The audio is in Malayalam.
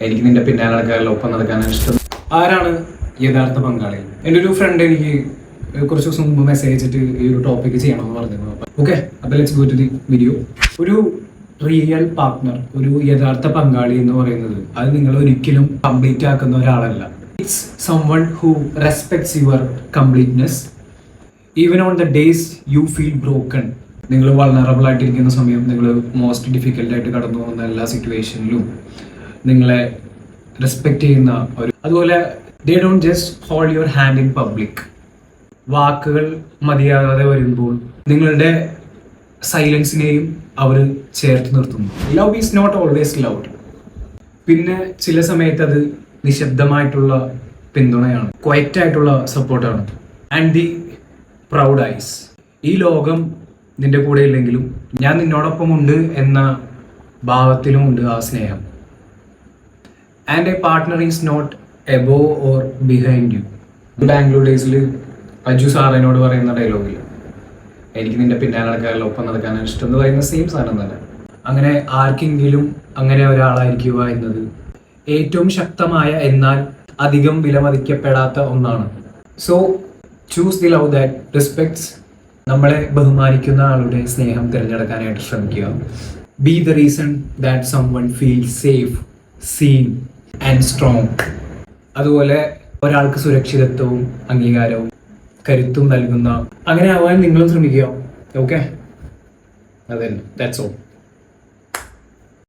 എനിക്ക് നിന്റെ പിന്നാലെ നടക്കാനല്ല, ഒപ്പം നടക്കാനാണ് ഇഷ്ടം. ആരാണ് യഥാർത്ഥ പങ്കാളി? എൻ്റെ ഒരു ഫ്രണ്ട് എനിക്ക് കുറച്ച് ദിവസം മുമ്പ് മെസ്സേജ് അയച്ചിട്ട് ഈ ഒരു ടോപ്പിക്ക് ചെയ്യണമെന്ന് പറഞ്ഞിരുന്നു. ഓക്കെ, അപ്പോൾ let's go to the video. ഒരു റിയൽ പാർട്ട്ണർ, ഒരു യഥാർത്ഥ പങ്കാളി എന്ന് പറയുന്നത് അത് നിങ്ങൾ ഒരിക്കലും കംപ്ലീറ്റ് ആക്കുന്ന ഒരാളല്ല. It's someone who respects your completeness even on the days you feel broken. നിങ്ങൾ വൾണറബിൾ ആയിട്ടിരിക്കുന്ന സമയം, നിങ്ങൾ മോസ്റ്റ് ഡിഫിക്കൽട്ടായിട്ട് കടന്നു പോകുന്ന എല്ലാ സിറ്റുവേഷനിലും നിങ്ങളെ റെസ്പെക്റ്റ് ചെയ്യുന്ന ഒരു, അതുപോലെ they don't just hold your hand in public. വാക്കുകൾ മതിയാകാതെ വരുമ്പോൾ നിങ്ങളുടെ സൈലൻസിനെയും അവർ ചേർത്ത് നിർത്തുന്നു. Love is not always loud. പിന്നെ ചില സമയത്ത് അത് നിശബ്ദമായിട്ടുള്ള പിന്തുണയാണ്, ക്വയറ്റായിട്ടുള്ള സപ്പോർട്ടാണ്. And the proud eyes. ഈ ലോകം നിന്റെ കൂടെ ഇല്ലെങ്കിലും ഞാൻ നിന്നോടൊപ്പം ഉണ്ട് എന്ന ഭാവത്തിലുമുണ്ട് ആ സ്നേഹം. And a partner is not above or behind you. Bangalore ഡേയ്സിൽ അജു സാറിനോട് പറയുന്ന ഡയലോഗിൽ എനിക്ക് നിന്റെ പിന്നാലെ നടക്കാനല്ല, ഒപ്പം നടക്കാനാണ് ഇഷ്ടം എന്ന് പറയുന്ന സെയിം സാധനം തന്നെ. അങ്ങനെ ആർക്കെങ്കിലും അങ്ങനെ ഒരാളായിരിക്കുക എന്നത് ഏറ്റവും ശക്തമായ എന്നാൽ അധികം വിലമതിക്കപ്പെടാത്ത ഒന്നാണ്. So choose the love that respects. നമ്മളെ ബഹുമാനിക്കുന്ന ആളുടെ സ്നേഹം തിരഞ്ഞെടുക്കാനായിട്ട് ശ്രമിക്കുക. Be the reason that someone feel safe, seen and strong. അതുപോലെ ഒരാൾക്ക് സുരക്ഷിതത്വവും അംഗീകാരവും കരുത്തും നൽകുന്ന അങ്ങനെ ആവാൻ നിങ്ങളും ശ്രമിക്കുക. ഓക്കെ, അതന്നെ, ദാറ്റ്സ് ഓൾ.